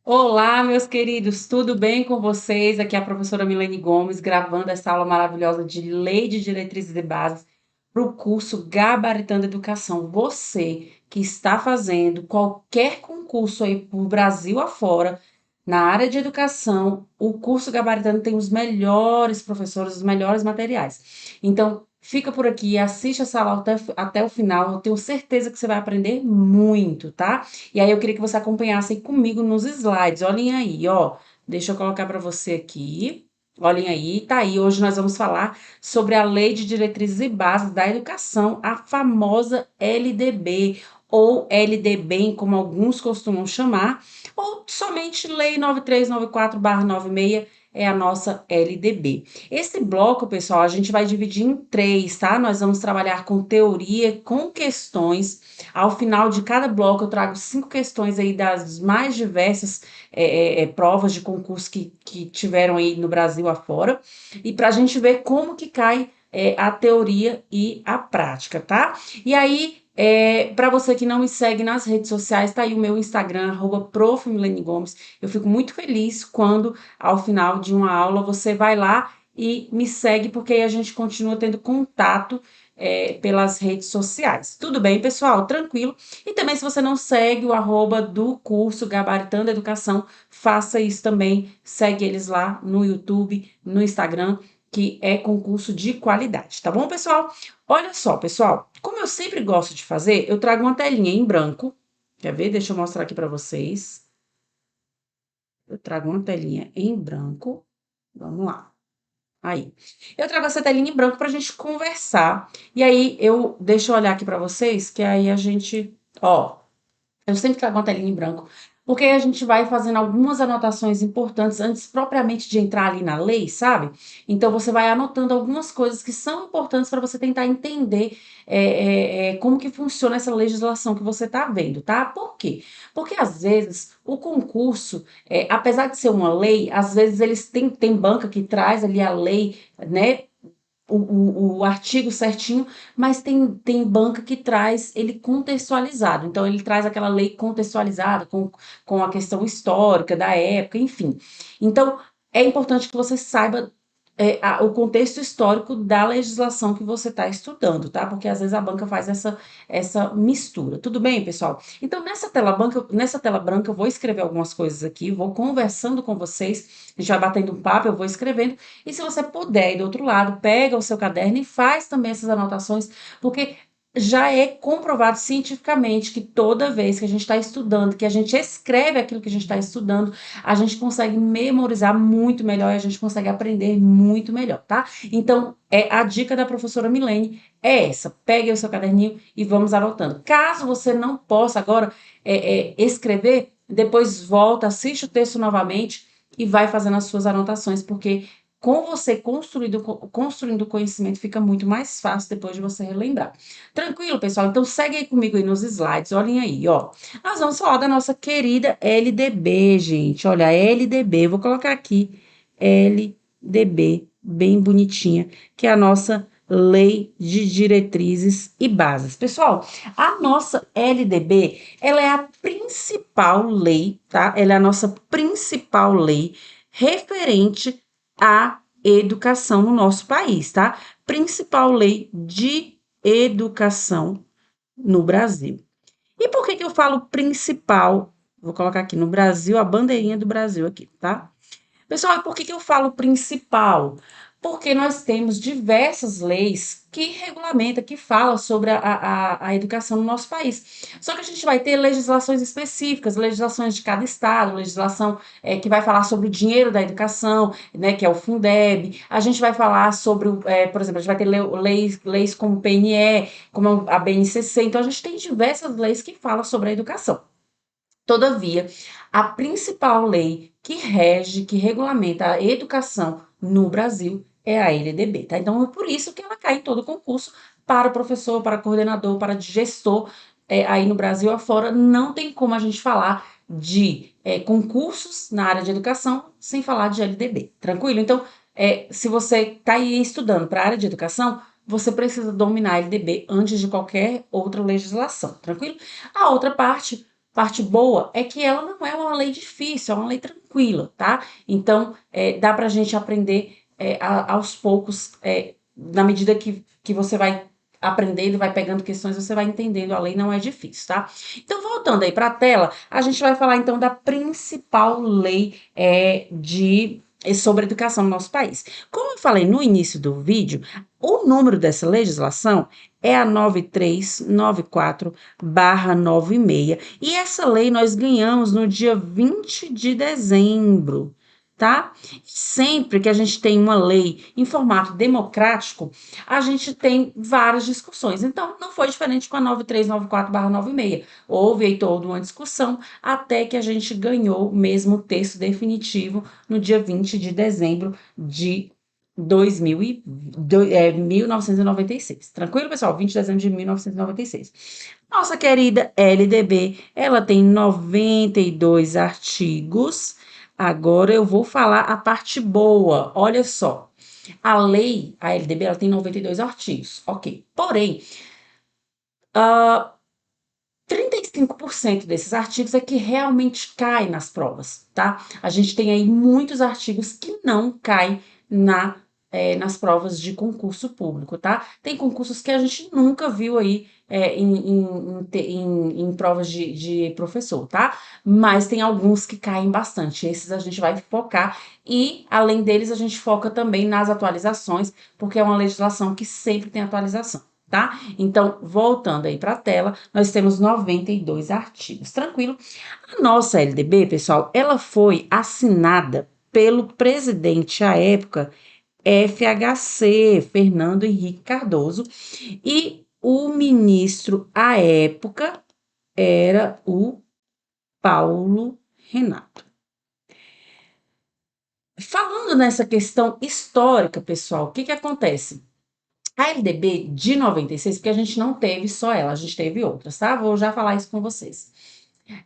Olá, meus queridos, tudo bem com vocês? Aqui é a professora Milene Gomes, gravando essa aula maravilhosa de Lei de Diretrizes e Bases para o curso Gabaritando Educação. Você que está fazendo qualquer concurso aí por Brasil afora, na área de educação, o curso Gabaritando tem os melhores professores, os melhores materiais. Então, fica por aqui, assiste essa aula até o final, eu tenho certeza que você vai aprender muito, tá? E aí eu queria que você acompanhasse comigo nos slides. Olhem aí, ó. Deixa eu colocar para você aqui. Olhem aí, tá aí. Hoje nós vamos falar sobre a Lei de Diretrizes e Bases da Educação, a famosa LDB, ou LDB, como alguns costumam chamar, ou somente Lei 9394/96 é a nossa LDB. Esse bloco, pessoal, a gente vai dividir em três, tá? Nós vamos trabalhar com teoria, com questões. Ao final de cada bloco, eu trago 5 questões aí das mais diversas provas de concurso que tiveram aí no Brasil afora, e para a gente ver como que cai a teoria e a prática, tá? E aí, para você que não me segue nas redes sociais, tá aí o meu Instagram, @prof. Milene Gomes. Eu fico muito feliz quando, ao final de uma aula, você vai lá e me segue, porque aí a gente continua tendo contato pelas redes sociais. Tudo bem, pessoal? Tranquilo? E também, se você não segue o do curso Gabaritando Educação, faça isso também. Segue eles lá no YouTube, no Instagram, que é concurso de qualidade, tá bom, pessoal? Olha só, pessoal, como eu sempre gosto de fazer, eu trago uma telinha em branco. Quer ver? Deixa eu mostrar aqui para vocês. Eu trago uma telinha em branco. Vamos lá. Aí. Eu trago essa telinha em branco pra gente conversar. E aí, deixa eu olhar aqui pra vocês, que aí a gente, ó, eu sempre trago uma telinha em branco, porque aí a gente vai fazendo algumas anotações importantes antes propriamente de entrar ali na lei, sabe? Então você vai anotando algumas coisas que são importantes para você tentar entender como que funciona essa legislação que você está vendo, tá? Por quê? Porque às vezes o concurso, apesar de ser uma lei, às vezes eles têm banca que traz ali a lei, né? O artigo certinho, mas tem banca que traz ele contextualizado. Então, ele traz aquela lei contextualizada com a questão histórica da época, enfim. Então, é importante que você saiba o contexto histórico da legislação que você está estudando, tá? Porque às vezes a banca faz essa mistura. Tudo bem, pessoal? Então, nessa tela branca, eu vou escrever algumas coisas aqui, vou conversando com vocês, a gente vai batendo um papo, eu vou escrevendo. E se você puder ir do outro lado, pega o seu caderno e faz também essas anotações, porque já é comprovado cientificamente que toda vez que a gente está estudando, que a gente escreve aquilo que a gente está estudando, a gente consegue memorizar muito melhor e a gente consegue aprender muito melhor, tá? Então, a dica da professora Milene é essa: pegue o seu caderninho e vamos anotando. Caso você não possa agora escrever, depois volta, assiste o texto novamente e vai fazendo as suas anotações, porque com você construindo conhecimento fica muito mais fácil depois de você relembrar. Tranquilo, pessoal? Então segue aí comigo aí nos slides, olhem aí, ó. Nós vamos falar da nossa querida LDB, gente. Olha, LDB, vou colocar aqui LDB, bem bonitinha, que é a nossa Lei de Diretrizes e Bases. Pessoal, a nossa LDB, ela é a principal lei, tá? Ela é a nossa principal lei referente à educação no nosso país, tá? Principal lei de educação no Brasil. E por que que eu falo principal? Vou colocar aqui no Brasil, a bandeirinha do Brasil aqui, tá? Pessoal, e por que que eu falo principal? Porque nós temos diversas leis que regulamentam, que falam sobre a educação no nosso país. Só que a gente vai ter legislações específicas, legislações de cada estado, legislação que vai falar sobre o dinheiro da educação, né, que é o Fundeb. A gente vai falar sobre, por exemplo, a gente vai ter leis como o PNE, como a BNCC. Então, a gente tem diversas leis que falam sobre a educação. Todavia, a principal lei que rege, que regulamenta a educação no Brasil é a LDB, tá? Então, é por isso que ela cai em todo concurso para professor, para coordenador, para gestor, aí no Brasil afora. Não tem como a gente falar de concursos na área de educação sem falar de LDB, tranquilo? Então, se você está aí estudando para a área de educação, você precisa dominar a LDB antes de qualquer outra legislação, tranquilo? A outra parte parte boa é que ela não é uma lei difícil, é uma lei tranquila, tá? Então, dá pra gente aprender aos poucos, na medida que você vai aprendendo, vai pegando questões, você vai entendendo, a lei não é difícil, tá? Então, voltando aí para a tela, a gente vai falar então da principal lei sobre educação no nosso país. Como eu falei no início do vídeo, o número dessa legislação é a 9394/96. E essa lei nós ganhamos no dia 20 de dezembro, tá? Sempre que a gente tem uma lei em formato democrático, a gente tem várias discussões. Então, não foi diferente com a 9394/96. Houve aí toda uma discussão até que a gente ganhou mesmo o texto definitivo no dia 20 de dezembro de 1996. Tranquilo, pessoal? 20 de dezembro de 1996. Nossa querida LDB, ela tem 92 artigos. Agora eu vou falar a parte boa. Olha só. A LDB, ela tem 92 artigos, ok. Porém, 35% desses artigos é que realmente cai nas provas, tá? A gente tem aí muitos artigos que não caem nas provas de concurso público, tá? Tem concursos que a gente nunca viu aí em provas de professor, tá? Mas tem alguns que caem bastante. Esses a gente vai focar e, além deles, a gente foca também nas atualizações, porque é uma legislação que sempre tem atualização. Tá? Então, voltando aí para a tela, nós temos 92 artigos, tranquilo? A nossa LDB, pessoal, ela foi assinada pelo presidente à época, FHC, Fernando Henrique Cardoso, e o ministro à época era o Paulo Renato. Falando nessa questão histórica, pessoal, o que acontece? A LDB de 96, porque a gente não teve só ela, a gente teve outras, tá? Vou já falar isso com vocês.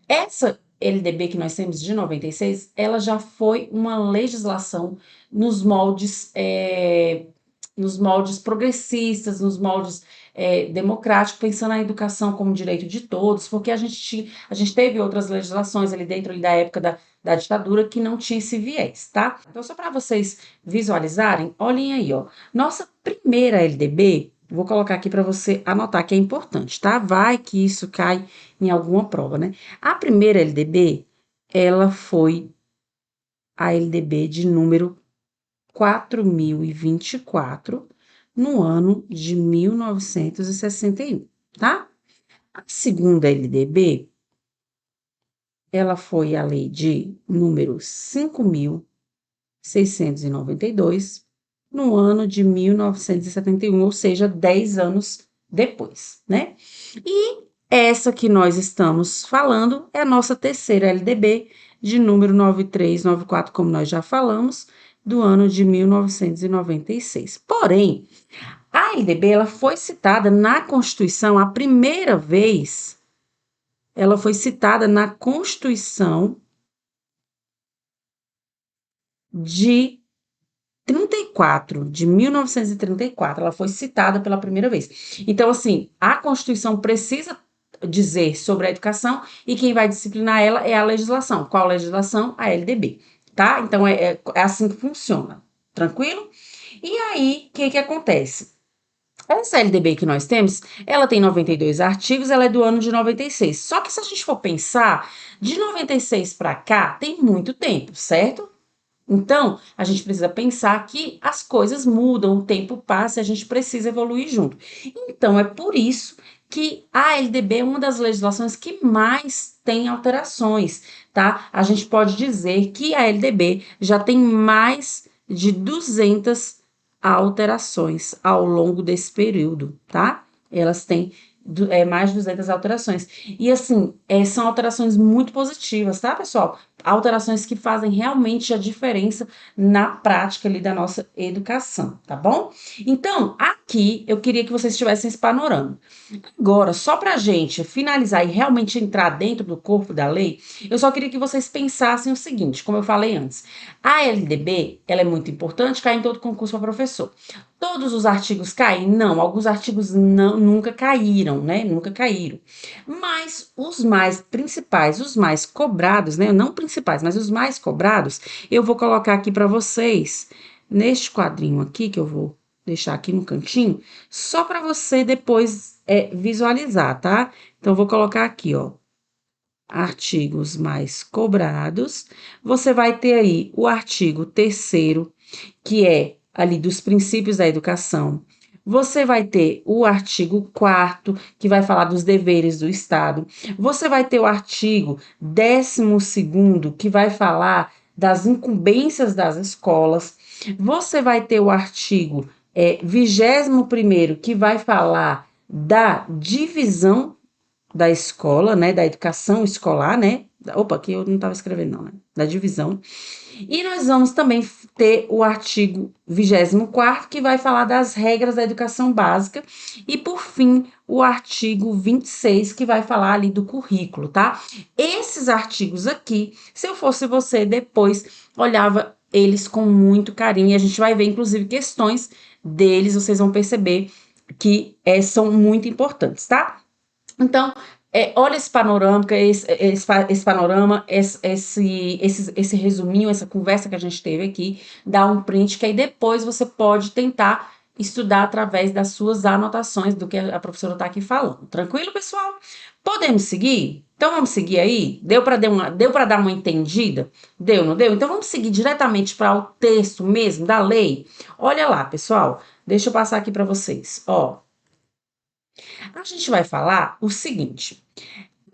Essa LDB que nós temos de 96, ela já foi uma legislação nos moldes progressistas, nos moldes democráticos, pensando na educação como direito de todos, porque a gente teve outras legislações ali dentro ali da época da ditadura que não tinha esse viés, tá? Então, só para vocês visualizarem, olhem aí, ó. Nossa primeira LDB, vou colocar aqui para você anotar que é importante, tá? Vai que isso cai em alguma prova, né? A primeira LDB, ela foi a LDB de número 4024, no ano de 1961, tá? A segunda LDB, ela foi a lei de número 5.692, no ano de 1971, ou seja, 10 anos depois, né? E essa que nós estamos falando é a nossa terceira LDB, de número 9394, como nós já falamos, do ano de 1996. Porém, a LDB ela foi citada na Constituição a primeira vez, ela foi citada na Constituição de 34, de 1934, ela foi citada pela primeira vez. Então, assim, a Constituição precisa dizer sobre a educação e quem vai disciplinar ela é a legislação. Qual legislação? A LDB, tá? Então, é assim que funciona. Tranquilo? E aí, o que acontece? Essa LDB que nós temos, ela tem 92 artigos, ela é do ano de 96. Só que se a gente for pensar, de 96 para cá, tem muito tempo, certo? Então, a gente precisa pensar que as coisas mudam, o tempo passa e a gente precisa evoluir junto. Então, é por isso que a LDB é uma das legislações que mais tem alterações, tá? A gente pode dizer que a LDB já tem mais de 200 alterações ao longo desse período, tá? Elas têm mais de 200 alterações. E assim, são alterações muito positivas, tá, pessoal? alterações que fazem realmente a diferença na prática ali da nossa educação, tá bom? Então, aqui eu queria que vocês tivessem esse panorama. Agora, só para a gente finalizar e realmente entrar dentro do corpo da lei, eu só queria que vocês pensassem o seguinte, como eu falei antes, a LDB, ela é muito importante, cai em todo concurso para professor. Todos os artigos caem? Não, alguns artigos nunca caíram, né? Nunca caíram. Mas os mais principais, os mais cobrados, né? Não principais, mas os mais cobrados, eu vou colocar aqui para vocês, neste quadrinho aqui, que eu vou deixar aqui no cantinho, só para você depois visualizar, tá? Então, vou colocar aqui, ó, artigos mais cobrados. Você vai ter aí o artigo 3º, que é ali dos princípios da educação. Você vai ter o artigo 4º, que vai falar dos deveres do Estado. Você vai ter o artigo 12º, que vai falar das incumbências das escolas. Você vai ter o artigo 21º, que vai falar da divisão da escola, né, da educação escolar, né? Opa, aqui eu não estava escrevendo não, né? Da divisão. E nós vamos também ter o artigo 24º, que vai falar das regras da educação básica, e por fim, o artigo 26, que vai falar ali do currículo, tá? Esses artigos aqui, se eu fosse você, depois olhava eles com muito carinho, e a gente vai ver, inclusive, questões deles, vocês vão perceber que são muito importantes, tá? Então, olha esse panorama, esse panorama, esse resuminho, essa conversa que a gente teve aqui, dá um print que aí depois você pode tentar estudar através das suas anotações do que a professora está aqui falando. Tranquilo, pessoal? Podemos seguir? Então vamos seguir aí? Deu para dar uma entendida? Deu, não deu? Então vamos seguir diretamente para o texto mesmo da lei? Olha lá, pessoal. Deixa eu passar aqui para vocês. Ó, a gente vai falar o seguinte: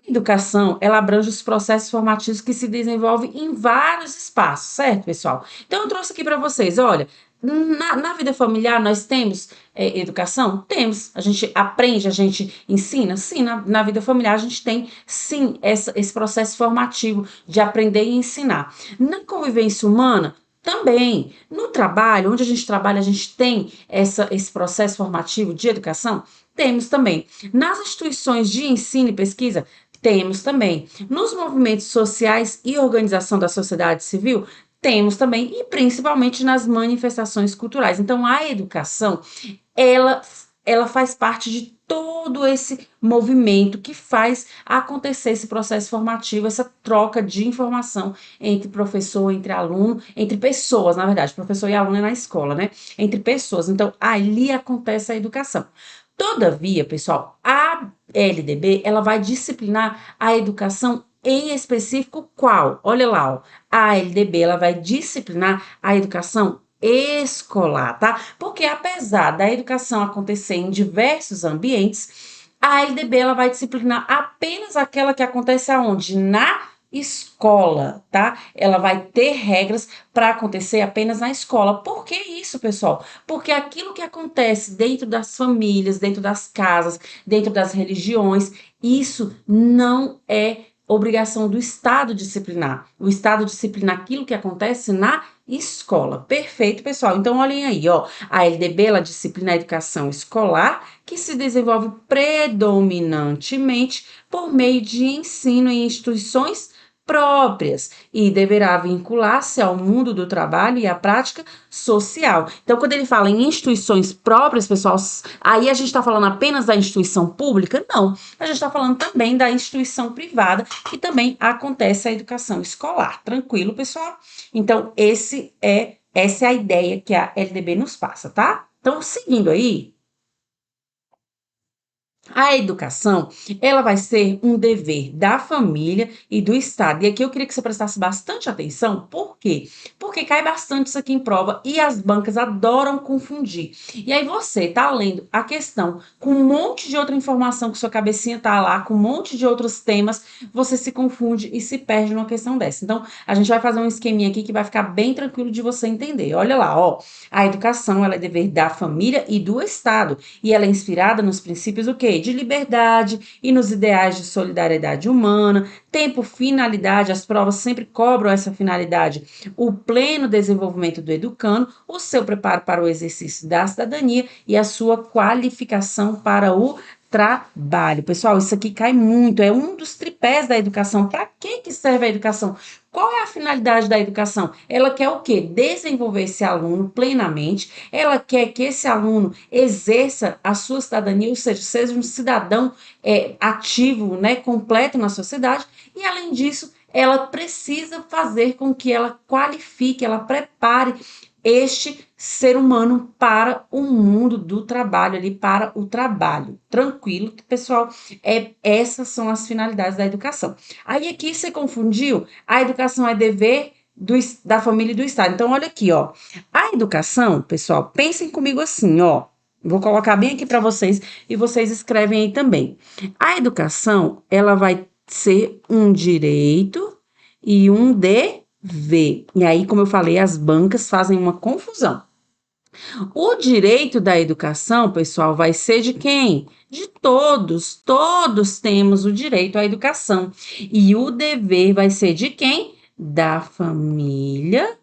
a educação, ela abrange os processos formativos que se desenvolvem em vários espaços, certo, pessoal? Então, eu trouxe aqui para vocês, olha, na vida familiar nós temos educação? Temos. A gente aprende, a gente ensina? Sim, na vida familiar a gente tem, sim, esse processo formativo de aprender e ensinar. Na convivência humana, também. No trabalho, onde a gente trabalha, a gente tem esse processo formativo de educação? Temos também. Nas instituições de ensino e pesquisa, temos também. Nos movimentos sociais e organização da sociedade civil, temos também. E principalmente nas manifestações culturais. Então, a educação, ela faz parte de todo esse movimento que faz acontecer esse processo formativo, essa troca de informação entre professor, entre aluno, entre pessoas, na verdade, professor e aluno é na escola, né? Entre pessoas. Então, ali acontece a educação. Todavia, pessoal, a LDB, ela vai disciplinar a educação em específico qual? Olha lá, ó, a LDB, ela vai disciplinar a educação escolar, tá? Porque apesar da educação acontecer em diversos ambientes, a LDB, ela vai disciplinar apenas aquela que acontece aonde? Na escola, tá? Ela vai ter regras para acontecer apenas na escola. Por que isso, pessoal? Porque aquilo que acontece dentro das famílias, dentro das casas, dentro das religiões, isso não é obrigação do Estado disciplinar. O Estado disciplina aquilo que acontece na escola. Perfeito, pessoal. Então, olhem aí, ó. A LDB, ela disciplina a educação escolar, que se desenvolve predominantemente por meio de ensino em instituições próprias e deverá vincular-se ao mundo do trabalho e à prática social. Então, quando ele fala em instituições próprias, pessoal, aí a gente está falando apenas da instituição pública? Não, a gente está falando também da instituição privada, que também acontece a educação escolar. Tranquilo, pessoal? Então, essa é a ideia que a LDB nos passa, tá? Então, seguindo aí, a educação, ela vai ser um dever da família e do Estado. E aqui eu queria que você prestasse bastante atenção. Por quê? Porque cai bastante isso aqui em prova e as bancas adoram confundir. E aí você tá lendo a questão com um monte de outra informação que sua cabecinha tá lá, com um monte de outros temas, você se confunde e se perde numa questão dessa. Então, a gente vai fazer um esqueminha aqui que vai ficar bem tranquilo de você entender. Olha lá, ó. A educação, ela é dever da família e do Estado. E ela é inspirada nos princípios o quê? de liberdade e nos ideais de solidariedade humana, tempo, finalidade, as provas sempre cobram essa finalidade, o pleno desenvolvimento do educando, o seu preparo para o exercício da cidadania e a sua qualificação para o trabalho. Pessoal, isso aqui cai muito, é um dos tripés da educação. Para que serve a educação? Qual é a finalidade da educação? Ela quer o quê? Desenvolver esse aluno plenamente, ela quer que esse aluno exerça a sua cidadania, ou seja um cidadão ativo, né, completo na sociedade, e além disso, ela precisa fazer com que ela qualifique, ela prepare este ser humano para o mundo do trabalho, ali para o trabalho. Tranquilo, pessoal? Essas são as finalidades da educação. Aí aqui você confundiu, a educação é dever da família e do Estado. Então, olha aqui, ó. A educação, pessoal, pensem comigo assim, ó. Vou colocar bem aqui para vocês e vocês escrevem aí também. A educação, ela vai ser um direito e um dever. E aí, como eu falei, as bancas fazem uma confusão. O direito da educação, pessoal, vai ser de quem? De todos. Todos temos o direito à educação. E o dever vai ser de quem? Da família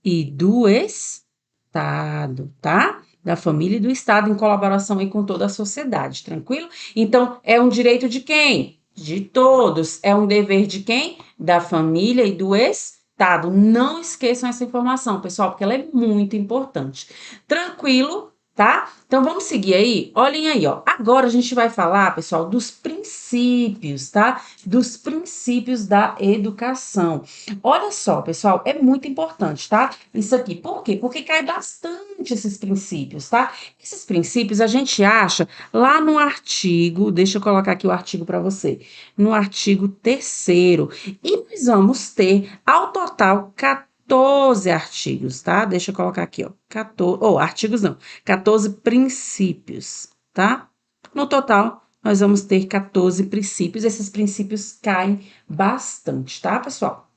e do Estado, tá? Da família e do Estado, em colaboração aí com toda a sociedade, tranquilo? Então, é um direito de quem? De todos. É um dever de quem? Da família e do Estado. Não esqueçam essa informação, pessoal, porque ela é muito importante. Tranquilo, tá? Então, vamos seguir aí? Olhem aí, ó. Agora a gente vai falar, pessoal, dos princípios, tá? Dos princípios da educação. Olha só, pessoal, é muito importante, tá? Isso aqui. Por quê? Porque cai bastante esses princípios, tá? Esses princípios a gente acha lá no artigo, deixa eu colocar aqui o artigo para você, no artigo 3º. E nós vamos ter, ao total, 14 artigos, tá? Deixa eu colocar aqui, ó, 14, artigos não, 14 princípios, tá? No total, nós vamos ter 14 princípios, esses princípios caem bastante, tá, pessoal?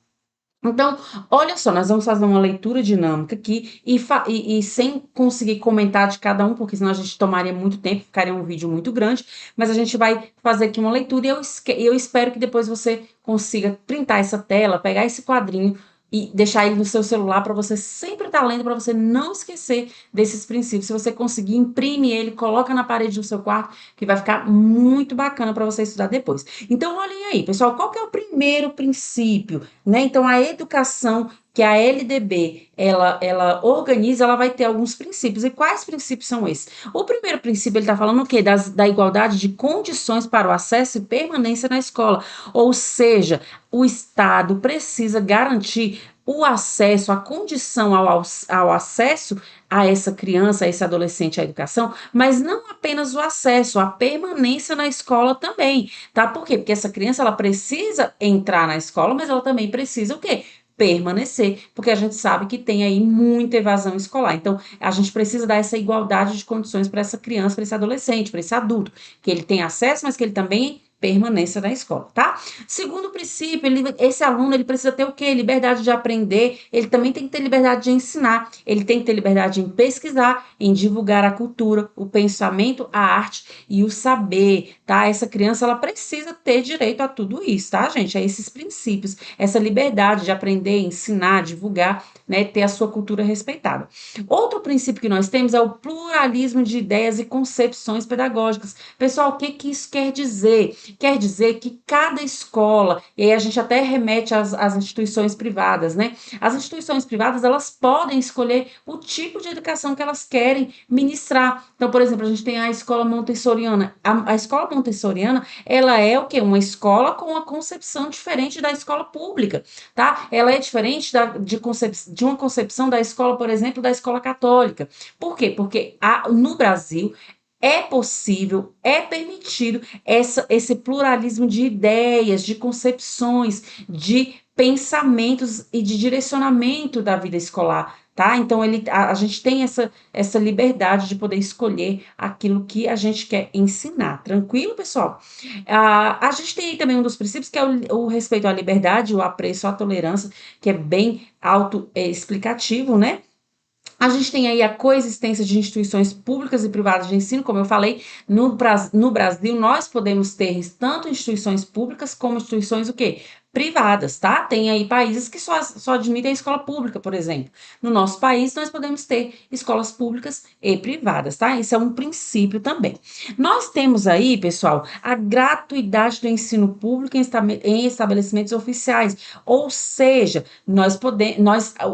Então, olha só, nós vamos fazer uma leitura dinâmica aqui e sem conseguir comentar de cada um, porque senão a gente tomaria muito tempo, ficaria um vídeo muito grande, mas a gente vai fazer aqui uma leitura e eu espero que depois você consiga printar essa tela, pegar esse quadrinho e deixar ele no seu celular para você sempre estar lendo, para você não esquecer desses princípios. Se você conseguir, imprime ele, coloca na parede do seu quarto, que vai ficar muito bacana para você estudar depois. Então, olhem aí, pessoal, qual que é o primeiro princípio? Né? Então, a educação que a LDB ela organiza, ela vai ter alguns princípios. E quais princípios são esses? O primeiro princípio, ele está falando o quê? Da igualdade de condições para o acesso e permanência na escola. Ou seja, o Estado precisa garantir o acesso, a condição ao acesso a essa criança, a esse adolescente à educação, mas não apenas o acesso, a permanência na escola também, tá? Por quê? Porque essa criança, ela precisa entrar na escola, mas ela também precisa o quê? Permanecer, porque a gente sabe que tem aí muita evasão escolar. Então, a gente precisa dar essa igualdade de condições para essa criança, para esse adolescente, para esse adulto, que ele tem acesso, mas que ele também permaneça na escola, tá? Segundo princípio, esse aluno, ele precisa ter o quê? Liberdade de aprender, ele também tem que ter liberdade de ensinar, ele tem que ter liberdade em pesquisar, em divulgar a cultura, o pensamento, a arte e o saber, tá? Essa criança, ela precisa ter direito a tudo isso, tá, gente? A esses princípios, essa liberdade de aprender, ensinar, divulgar, né, ter a sua cultura respeitada. Outro princípio que nós temos é o pluralismo de ideias e concepções pedagógicas. Pessoal, o que que isso quer dizer? Quer dizer que cada escola, e aí a gente até remete às instituições privadas, né? As instituições privadas, elas podem escolher o tipo de educação que elas querem ministrar. Então, por exemplo, a gente tem a escola montessoriana. A escola montessoriana, ela é o quê? Uma escola com uma concepção diferente da escola pública, tá? Ela é diferente de uma concepção da escola, por exemplo, da escola católica. Por quê? Porque no Brasil, é possível, é permitido esse pluralismo de ideias, de concepções, de pensamentos e de direcionamento da vida escolar, tá? Então, a gente tem essa liberdade de poder escolher aquilo que a gente quer ensinar. Tranquilo, pessoal? A gente tem aí também um dos princípios, que é o respeito à liberdade, o apreço à tolerância, que é bem autoexplicativo, né? A gente tem aí a coexistência de instituições públicas e privadas de ensino, como eu falei, no Brasil nós podemos ter tanto instituições públicas como instituições o quê? Privadas, tá? Tem aí países que só admitem a escola pública, por exemplo. No nosso país, nós podemos ter escolas públicas e privadas, tá? Isso é um princípio também. Nós temos aí, pessoal, a gratuidade do ensino público em estabelecimentos oficiais, ou seja,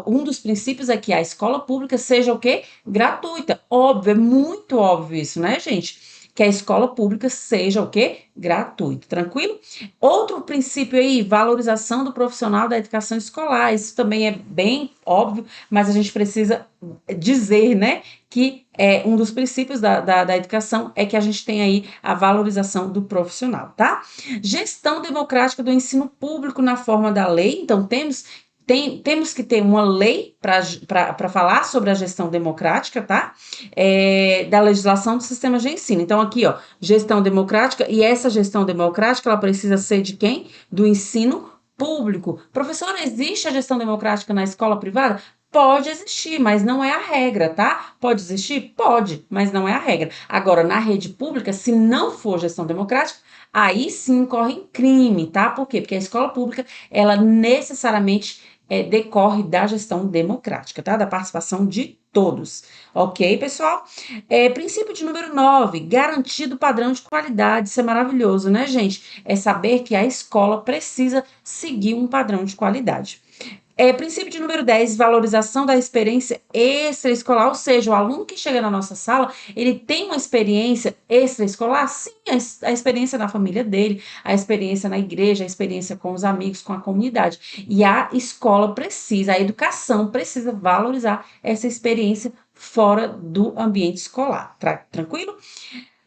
um dos princípios é que a escola pública seja o quê? Gratuita. Óbvio, é muito óbvio isso, né, gente? Que a escola pública seja o quê? Gratuita, tranquilo? Outro princípio aí, valorização do profissional da educação escolar. Isso também é bem óbvio, mas a gente precisa dizer, né, que um dos princípios da educação é que a gente tem aí a valorização do profissional, tá? Gestão democrática do ensino público na forma da lei. Então, temos que ter uma lei para falar sobre a gestão democrática, tá? Da legislação do sistema de ensino. Então, aqui, ó, gestão democrática, e essa gestão democrática, ela precisa ser de quem? Do ensino público. Professora, existe a gestão democrática na escola privada? Pode existir, mas não é a regra, tá? Pode existir? Pode, mas não é a regra. Agora, na rede pública, se não for gestão democrática, aí sim incorre em crime, tá? Por quê? Porque a escola pública, ela necessariamente decorre da gestão democrática, tá? Da participação de todos. Ok, pessoal? Princípio de número 9, garantido padrão de qualidade. Isso é maravilhoso, né, gente? É saber que a escola precisa seguir um padrão de qualidade. Princípio de número 10, valorização da experiência extraescolar, ou seja, o aluno que chega na nossa sala, ele tem uma experiência extraescolar, sim, a experiência na família dele, a experiência na igreja, a experiência com os amigos, com a comunidade. E a escola precisa, a educação precisa valorizar essa experiência fora do ambiente escolar, tranquilo?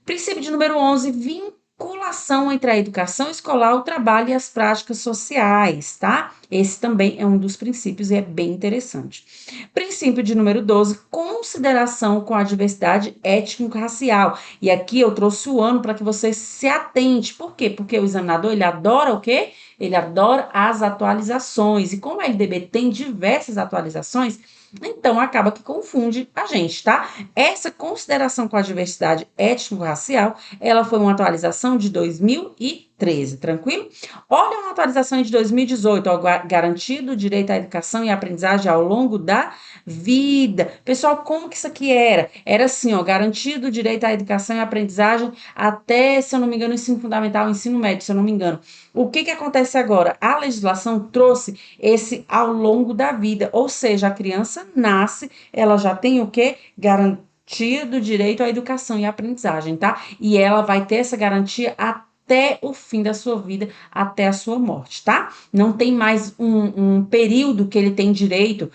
Princípio de número 11, vinculação entre a educação escolar, o trabalho e as práticas sociais, tá? Esse também é um dos princípios e é bem interessante. Princípio de número 12, consideração com a diversidade étnico-racial. E aqui eu trouxe o ano para que você se atente. Por quê? Porque o examinador, ele adora o quê? Ele adora as atualizações. E como a LDB tem diversas atualizações, então acaba que confunde a gente, tá? Essa consideração com a diversidade étnico-racial, ela foi uma atualização de 2013, tranquilo? Olha uma atualização de 2018, ó, garantido o direito à educação e aprendizagem ao longo da vida. Pessoal, como que isso aqui era? Era assim, ó, garantido o direito à educação e aprendizagem até, se eu não me engano, ensino fundamental, ensino médio, se eu não me engano. O que acontece agora? A legislação trouxe esse ao longo da vida, ou seja, a criança nasce, ela já tem o quê? Garantido o direito à educação e aprendizagem, tá? E ela vai ter essa garantia até o fim da sua vida, até a sua morte, tá? Não tem mais um período que ele tem direito,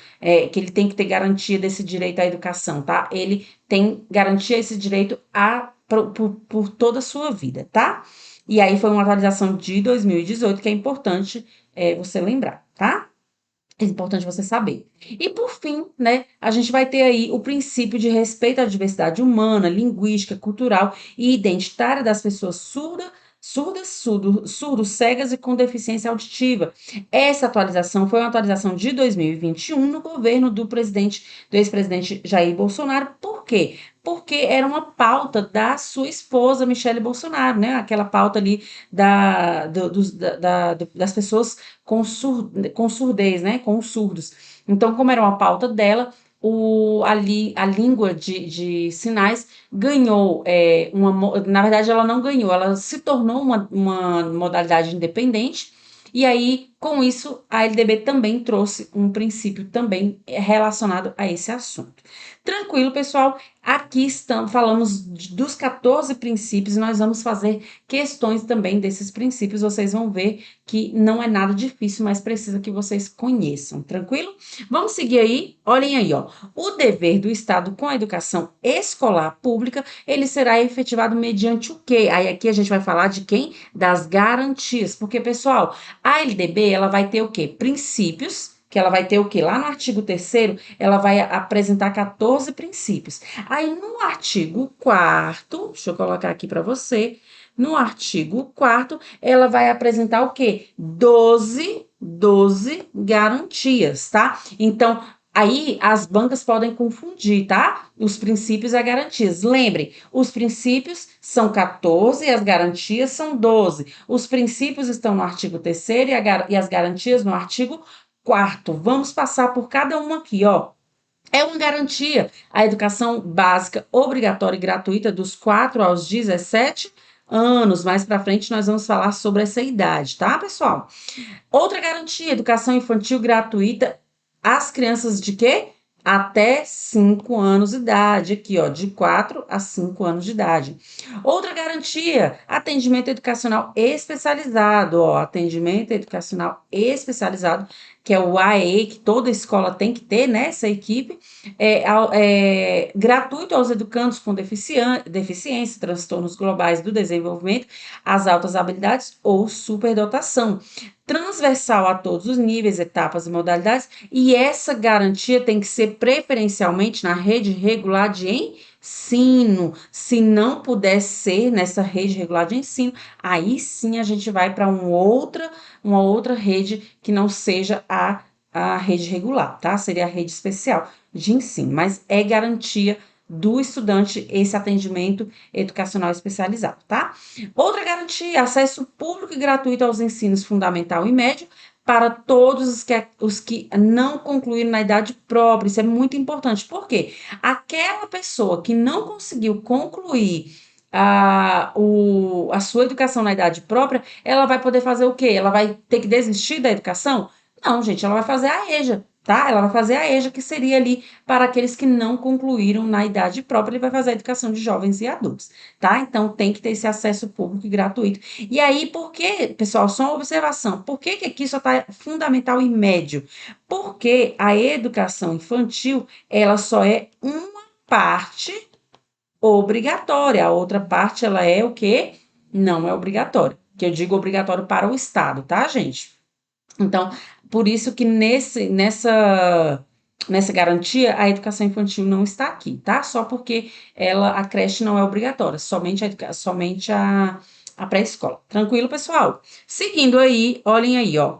que ele tem que ter garantia desse direito à educação, tá? Ele tem garantia esse direito por toda a sua vida, tá? E aí foi uma atualização de 2018 que é importante você lembrar, tá? É importante você saber. E por fim, né, a gente vai ter aí o princípio de respeito à diversidade humana, linguística, cultural e identitária das pessoas surdos, cegas e com deficiência auditiva. Essa atualização foi uma atualização de 2021 no governo do ex-presidente Jair Bolsonaro. Por quê? Porque era uma pauta da sua esposa, Michele Bolsonaro, né? Aquela pauta ali das pessoas com surdez, né? Com os surdos. Então, como era uma pauta dela, a língua de sinais ganhou na verdade, ela não ganhou, ela se tornou uma modalidade independente. E aí, com isso, a LDB também trouxe um princípio também relacionado a esse assunto. Tranquilo, pessoal? Aqui falamos dos 14 princípios e nós vamos fazer questões também desses princípios. Vocês vão ver que não é nada difícil, mas precisa que vocês conheçam. Tranquilo? Vamos seguir aí? Olhem aí, ó. O dever do Estado com a educação escolar pública, ele será efetivado mediante o quê? Aí aqui a gente vai falar de quem? Das garantias. Porque, pessoal, a LDB, ela vai ter o quê? Princípios, que ela vai ter o quê? Lá no artigo 3º, ela vai apresentar 14 princípios. Aí no artigo 4º, deixa eu colocar aqui para você, no artigo 4º, ela vai apresentar o quê? 12 garantias, tá? Então, Aí as bancas podem confundir, tá? Os princípios e as garantias. Lembre, os princípios são 14 e as garantias são 12. Os princípios estão no artigo 3º e as garantias no artigo 4º. Vamos passar por cada uma aqui, ó. É uma garantia a educação básica obrigatória e gratuita dos 4 aos 17 anos. Mais para frente nós vamos falar sobre essa idade, tá, pessoal? Outra garantia, educação infantil gratuita às crianças de quê? Até 5 anos de idade, aqui, ó, de 4 a 5 anos de idade. Outra garantia, atendimento educacional especializado, ó, atendimento educacional especializado, que é o AE, que toda escola tem que ter, né, essa equipe, gratuito aos educandos com deficiência, transtornos globais do desenvolvimento, as altas habilidades ou superdotação, transversal a todos os níveis, etapas e modalidades, e essa garantia tem que ser preferencialmente na rede regular de ensino. Se não puder ser nessa rede regular de ensino, aí sim a gente vai para uma outra rede que não seja a rede regular, tá? Seria a rede especial de ensino, mas é garantia do estudante esse atendimento educacional especializado, tá? Outra garantia, acesso público e gratuito aos ensinos fundamental e médio para todos os que não concluíram na idade própria. Isso é muito importante. Por quê? Aquela pessoa que não conseguiu concluir a sua educação na idade própria, ela vai poder fazer o quê? Ela vai ter que desistir da educação? Não, gente, ela vai fazer a EJA, tá? Ela vai fazer a EJA, que seria ali para aqueles que não concluíram na idade própria, ele vai fazer a educação de jovens e adultos, tá? Então, tem que ter esse acesso público e gratuito. E aí, por que, pessoal, só uma observação, por que aqui só está fundamental e médio? Porque a educação infantil, ela só é uma parte obrigatória, a outra parte, ela é o quê? Não é obrigatória, que eu digo obrigatório para o Estado, tá, gente? Então, por isso que nessa garantia, a educação infantil não está aqui, tá? Só porque a creche não é obrigatória, somente a pré-escola. Tranquilo, pessoal? Seguindo aí, olhem aí, ó.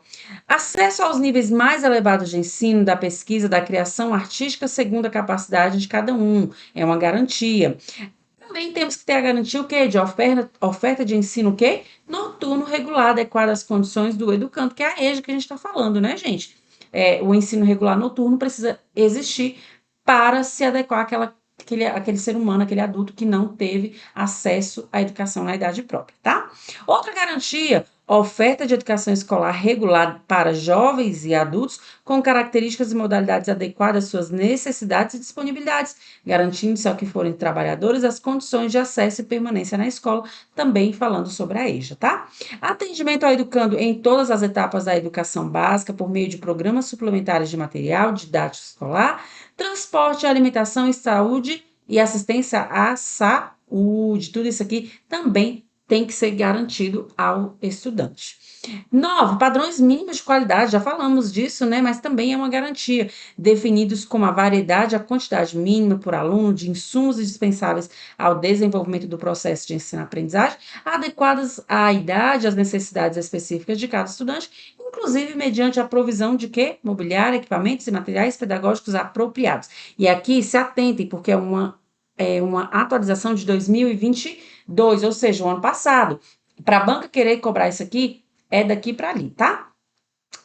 Acesso aos níveis mais elevados de ensino, da pesquisa, da criação artística, segundo a capacidade de cada um. É uma garantia. Também temos que ter a garantia o quê? De oferta de ensino o quê? Noturno regular, adequado às condições do educando, que é a EJA que a gente está falando, né, gente? O ensino regular noturno precisa existir para se adequar àquele ser humano, aquele adulto que não teve acesso à educação na idade própria, tá? Outra garantia, oferta de educação escolar regular para jovens e adultos com características e modalidades adequadas às suas necessidades e disponibilidades, garantindo-se ao que forem trabalhadores as condições de acesso e permanência na escola, também falando sobre a EJA, tá? Atendimento ao educando em todas as etapas da educação básica por meio de programas suplementares de material didático escolar, transporte, alimentação e saúde e assistência à saúde. Tudo isso aqui também tem que ser garantido ao estudante. 9, padrões mínimos de qualidade, já falamos disso, né? Mas também é uma garantia, definidos como a variedade, a quantidade mínima por aluno de insumos indispensáveis ao desenvolvimento do processo de ensino-aprendizagem, adequadas à idade, às necessidades específicas de cada estudante, inclusive mediante a provisão de quê? Mobiliário, equipamentos e materiais pedagógicos apropriados. E aqui se atentem, porque é uma atualização de 2022, ou seja, o ano passado. Para a banca querer cobrar isso aqui, é daqui para ali, tá?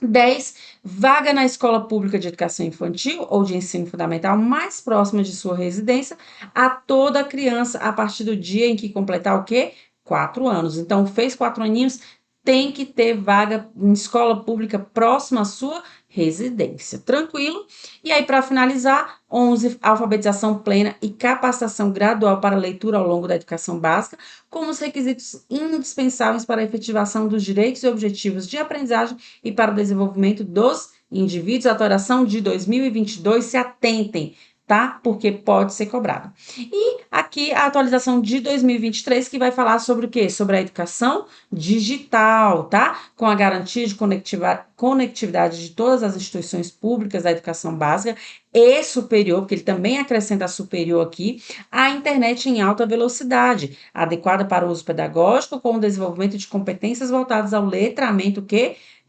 10, vaga na escola pública de educação infantil ou de ensino fundamental mais próxima de sua residência a toda criança a partir do dia em que completar o quê? 4 anos. Então, fez 4 aninhos, tem que ter vaga em escola pública próxima à sua residência. Tranquilo? E aí, para finalizar, 11, alfabetização plena e capacitação gradual para leitura ao longo da educação básica, como os requisitos indispensáveis para a efetivação dos direitos e objetivos de aprendizagem e para o desenvolvimento dos indivíduos. A atualização de 2022, se atentem, tá? Porque pode ser cobrado. E aqui a atualização de 2023, que vai falar sobre o quê? Sobre a educação digital, tá? Com a garantia de conectividade de todas as instituições públicas da educação básica, e superior, porque ele também acrescenta superior aqui, a internet em alta velocidade, adequada para o uso pedagógico, com o desenvolvimento de competências voltadas ao letramento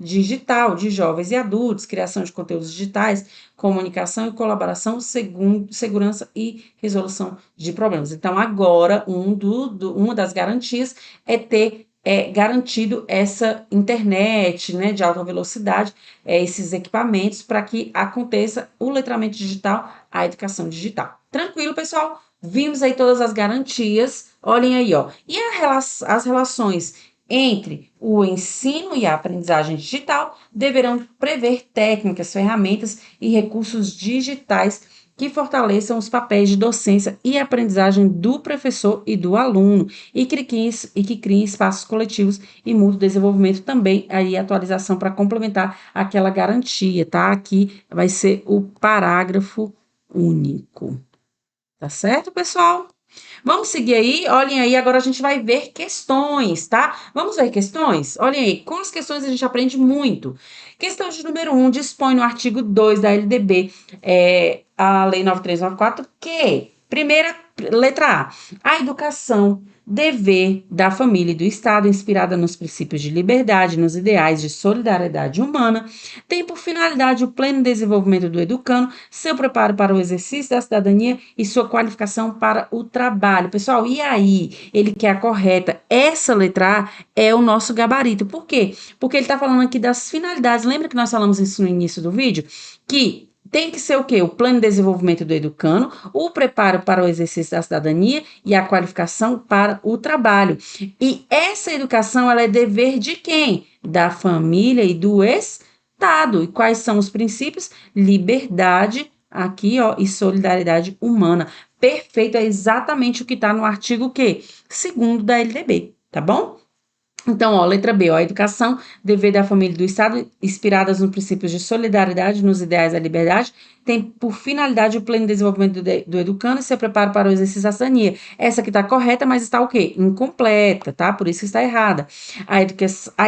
digital de jovens e adultos, criação de conteúdos digitais, comunicação e colaboração, segurança e resolução de problemas. Então, agora, uma das garantias é ter garantido essa internet, né, de alta velocidade, esses equipamentos, para que aconteça o letramento digital, a educação digital. Tranquilo, pessoal? Vimos aí todas as garantias. Olhem aí, ó. E as relações entre o ensino e a aprendizagem digital deverão prever técnicas, ferramentas e recursos digitais que fortaleçam os papéis de docência e aprendizagem do professor e do aluno e que criem espaços coletivos e mútuo desenvolvimento também, aí atualização para complementar aquela garantia, tá? Aqui vai ser o parágrafo único. Tá certo, pessoal? Vamos seguir aí, olhem aí, agora a gente vai ver questões, tá? Vamos ver questões? Olhem aí, com as questões a gente aprende muito. Questão de número 1, dispõe no artigo 2 da LDB, a Lei 9394, que, primeira letra A educação, dever da família e do Estado, inspirada nos princípios de liberdade, nos ideais de solidariedade humana, tem por finalidade o pleno desenvolvimento do educando, seu preparo para o exercício da cidadania e sua qualificação para o trabalho. Pessoal, e aí? Ele quer a correta. Essa letra A é o nosso gabarito. Por quê? Porque ele está falando aqui das finalidades. Lembra que nós falamos isso no início do vídeo? Que tem que ser o quê? O plano de desenvolvimento do educando, o preparo para o exercício da cidadania e a qualificação para o trabalho. E essa educação, ela é dever de quem? Da família e do Estado. E quais são os princípios? Liberdade, aqui, ó, e solidariedade humana. Perfeito, é exatamente o que está no artigo quê? 2º da LDB, tá bom? Então, ó, letra B, ó, a educação, dever da família e do Estado, inspiradas nos princípios de solidariedade, nos ideais da liberdade, tem por finalidade o pleno desenvolvimento do educando e seu preparo para o exercício da cidadania. Essa aqui está correta, mas está o quê? Incompleta, tá? Por isso está errada. A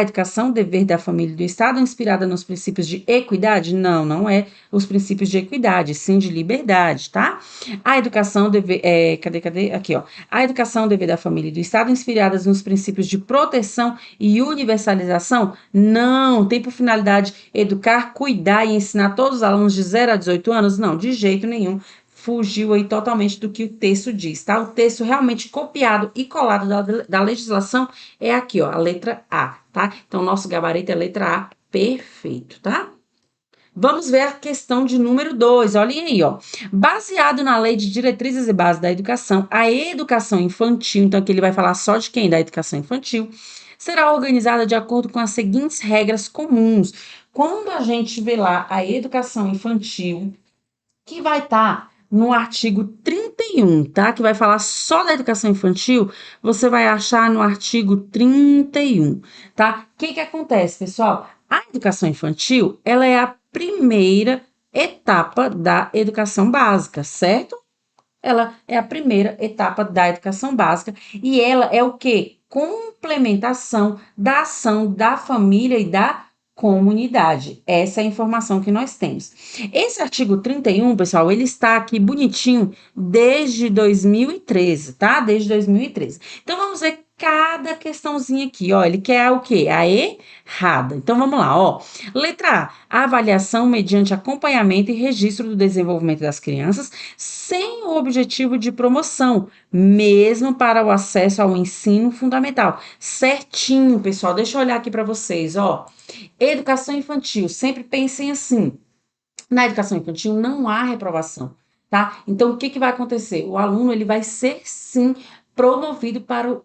educação, dever da família e do Estado, inspirada nos princípios de equidade? Não, não é os princípios de equidade, sim de liberdade, tá? A educação, dever, cadê? Aqui, ó. A educação, dever da família e do Estado, inspiradas nos princípios de proteção e universalização? Não, tem por finalidade educar, cuidar e ensinar todos os alunos de 0 a 18 anos? Não, de jeito nenhum. Fugiu aí totalmente do que o texto diz, tá? O texto realmente copiado e colado da legislação é aqui, ó, a letra A, tá? Então, nosso gabarito é letra A, perfeito, tá? Vamos ver a questão de número 2, olhem aí, ó. Baseado na Lei de Diretrizes e Bases da Educação, a educação infantil, então aqui ele vai falar só de quem? Da educação infantil, será organizada de acordo com as seguintes regras comuns. Quando a gente vê lá a educação infantil, que vai estar no artigo 31, tá? Que vai falar só da educação infantil, você vai achar no artigo 31, tá? O que acontece, pessoal? A educação infantil, ela é a primeira etapa da educação básica, certo? Ela é a primeira etapa da educação básica e ela é o quê? Complementação da ação da família e da comunidade. Essa é a informação que nós temos. Esse artigo 31, pessoal, ele está aqui bonitinho desde 2013, tá? Desde 2013. Então, vamos ver cada questãozinha aqui, ó. Ele quer o quê? A errada. Então, vamos lá, ó. Letra A, avaliação mediante acompanhamento e registro do desenvolvimento das crianças, sem o objetivo de promoção, mesmo para o acesso ao ensino fundamental. Certinho, pessoal. Deixa eu olhar aqui para vocês, ó. Educação infantil, sempre pensem assim. Na educação infantil não há reprovação, tá? Então, o que vai acontecer? O aluno, ele vai ser, sim, promovido para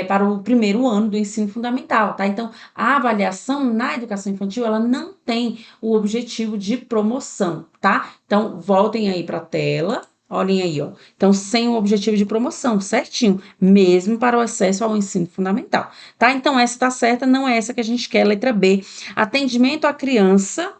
para o primeiro ano do ensino fundamental, tá? Então, a avaliação na educação infantil, ela não tem o objetivo de promoção, tá? Então, voltem aí para a tela, olhem aí, ó. Então, sem o objetivo de promoção, certinho, mesmo para o acesso ao ensino fundamental, tá? Então, essa tá certa, não é essa que a gente quer, letra B. Atendimento à criança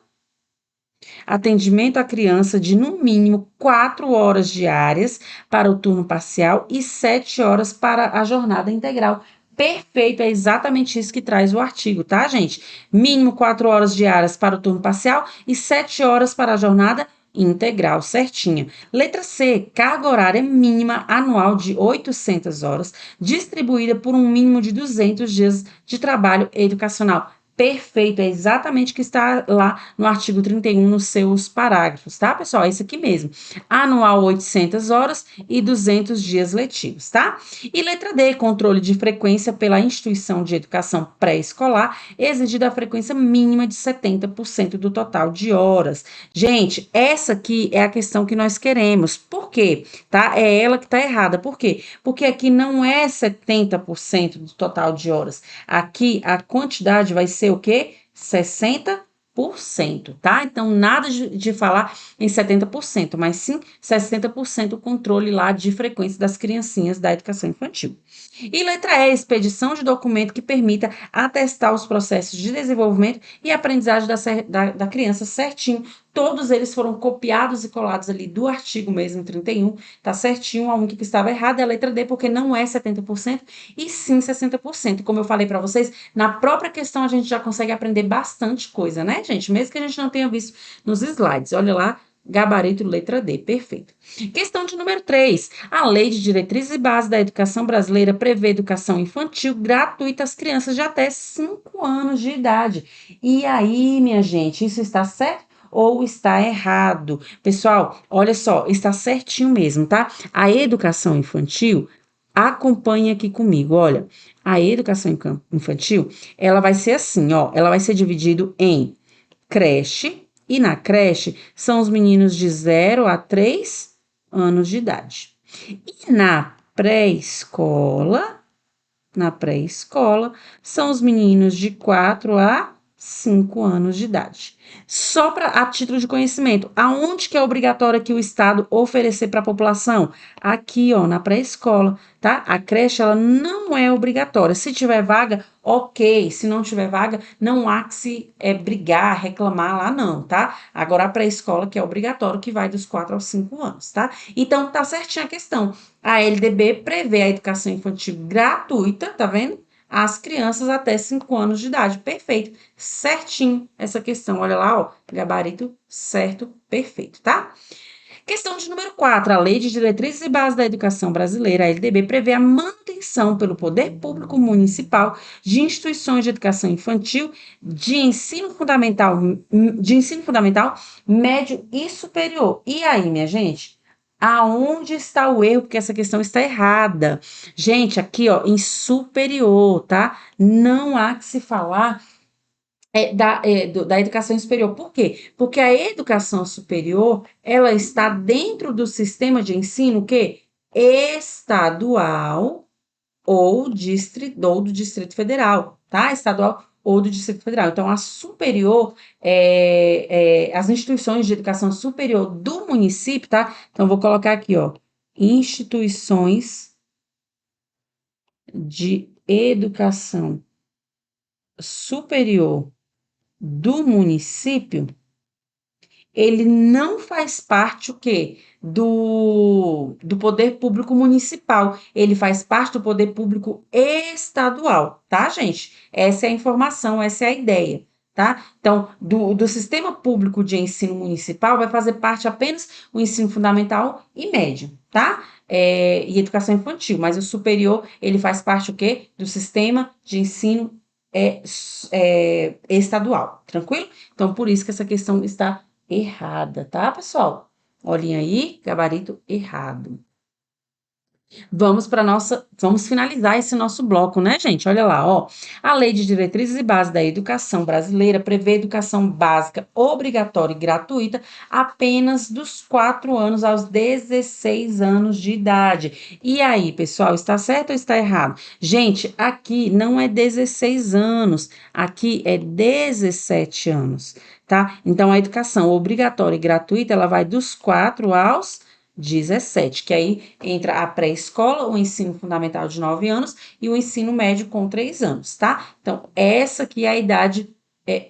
de no mínimo 4 horas diárias para o turno parcial e 7 horas para a jornada integral. Perfeito, é exatamente isso que traz o artigo, tá, gente? Mínimo 4 horas diárias para o turno parcial e 7 horas para a jornada integral certinha. Letra C, carga horária mínima anual de 800 horas, distribuída por um mínimo de 200 dias de trabalho educacional. Perfeito, é exatamente o que está lá no artigo 31, nos seus parágrafos, tá, pessoal? É isso aqui mesmo. Anual 800 horas e 200 dias letivos, tá? E letra D, controle de frequência pela instituição de educação pré-escolar, exigida a frequência mínima de 70% do total de horas. Gente, essa aqui é a questão que nós queremos. Por quê? Tá? É ela que está errada. Por quê? Porque aqui não é 70% do total de horas. Aqui a quantidade vai ser o quê? 60%, tá? Então, nada de falar em 70%, mas sim 60% o controle lá de frequência das criancinhas da educação infantil. E letra E, expedição de documento que permita atestar os processos de desenvolvimento e aprendizagem da criança certinho. Todos eles foram copiados e colados ali do artigo mesmo 31, tá certinho. A única que estava errada é a letra D, porque não é 70% e sim 60%. Como eu falei para vocês, na própria questão a gente já consegue aprender bastante coisa, né, gente? Mesmo que a gente não tenha visto nos slides. Olha lá, gabarito letra D, perfeito. Questão de número 3. A Lei de Diretrizes e Bases da Educação Brasileira prevê educação infantil gratuita às crianças de até 5 anos de idade. E aí, minha gente, isso está certo ou está errado? Pessoal, olha só, está certinho mesmo, tá? A educação infantil, acompanhe aqui comigo, olha. A educação infantil, ela vai ser assim, ó, ela vai ser dividida em creche, e na creche são os meninos de 0 a 3 anos de idade. E na pré-escola, são os meninos de 4 a 5 anos de idade. Só para a título de conhecimento, aonde que é obrigatório que o Estado oferecer para a população? Aqui, ó, na pré-escola, tá? A creche, ela não é obrigatória. Se tiver vaga, ok. Se não tiver vaga, não há que se brigar, reclamar lá, não, tá? Agora, a pré-escola que é obrigatório, que vai dos 4 aos 5 anos, tá? Então, tá certinha a questão. A LDB prevê a educação infantil gratuita, tá vendo? Às crianças até 5 anos de idade. Perfeito. Certinho essa questão. Olha lá, ó. Gabarito certo, perfeito, tá? Questão de número 4. A Lei de Diretrizes e Bases da Educação Brasileira, a LDB, prevê a manutenção pelo poder público municipal de instituições de educação infantil, de ensino fundamental, médio e superior. E aí, minha gente? Aonde está o erro? Porque essa questão está errada. Gente, aqui, ó, em superior, tá? Não há que se falar da educação superior. Por quê? Porque a educação superior, ela está dentro do sistema de ensino que estadual ou do Distrito Federal, tá? Estadual ou do Distrito Federal. Então, a superior, as instituições de educação superior do município, tá? Então, vou colocar aqui, ó, instituições de educação superior do município, ele não faz parte o quê? Do poder público municipal. Ele faz parte do poder público estadual, tá, gente? Essa é a informação, essa é a ideia, tá? Então, do sistema público de ensino municipal vai fazer parte apenas o ensino fundamental e médio, tá? E educação infantil, mas o superior, ele faz parte o quê? Do sistema de ensino estadual, tranquilo? Então, por isso que essa questão está errada, tá, pessoal? Olhem aí, gabarito errado. Vamos finalizar esse nosso bloco, né, gente? Olha lá, ó. A Lei de Diretrizes e Bases da Educação Brasileira prevê educação básica obrigatória e gratuita apenas dos 4 anos aos 16 anos de idade. E aí, pessoal, está certo ou está errado? Gente, aqui não é 16 anos, aqui é 17 anos, tá? Então, a educação obrigatória e gratuita, ela vai dos 4 aos 17, que aí entra a pré-escola, o ensino fundamental de 9 anos e o ensino médio com 3 anos, tá? Então, essa aqui é a idade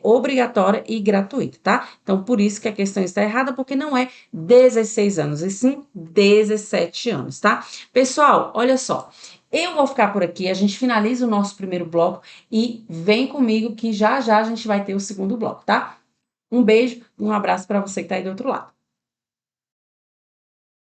obrigatória e gratuita, tá? Então, por isso que a questão está errada, porque não é 16 anos, e sim 17 anos, tá? Pessoal, olha só, eu vou ficar por aqui, a gente finaliza o nosso primeiro bloco e vem comigo que já já a gente vai ter o segundo bloco, tá? Um beijo, um abraço para você que tá aí do outro lado.